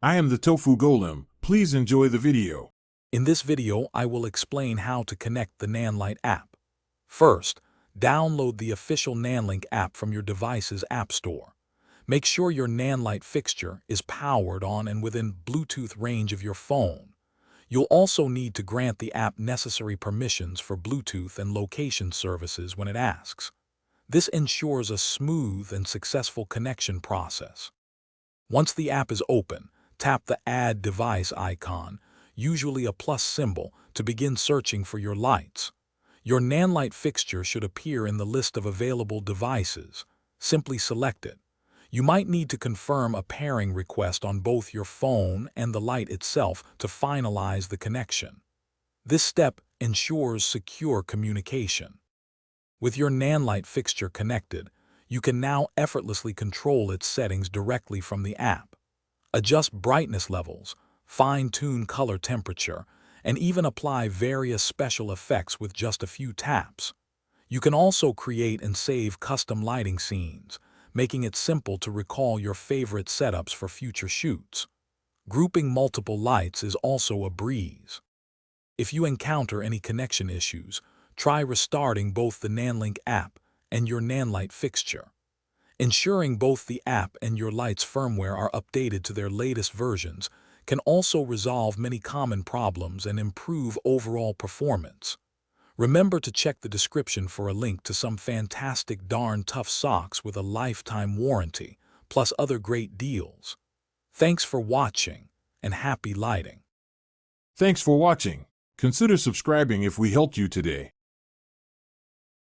I am the Tofu Golem. Please enjoy the video. In this video, I will explain how to connect the Nanlite app. First, download the official Nanlite app from your device's app store. Make sure your Nanlite fixture is powered on and within Bluetooth range of your phone. You'll also need to grant the app necessary permissions for Bluetooth and location services when it asks. This ensures a smooth and successful connection process. Once the app is open, tap the Add Device icon, usually a plus symbol, to begin searching for your lights. Your Nanlite fixture should appear in the list of available devices. Simply select it. You might need to confirm a pairing request on both your phone and the light itself to finalize the connection. This step ensures secure communication. With your Nanlite fixture connected, you can now effortlessly control its settings directly from the app. Adjust brightness levels, fine-tune color temperature, and even apply various special effects with just a few taps. You can also create and save custom lighting scenes, making it simple to recall your favorite setups for future shoots. Grouping multiple lights is also a breeze. If you encounter any connection issues, try restarting both the Nanlite app and your Nanlite fixture. Ensuring both the app and your light's firmware are updated to their latest versions can also resolve many common problems and improve overall performance. Remember to check the description for a link to some fantastic darn tough socks with a lifetime warranty, plus other great deals. Thanks for watching, and happy lighting. Thanks for watching. Consider subscribing if we helped you today.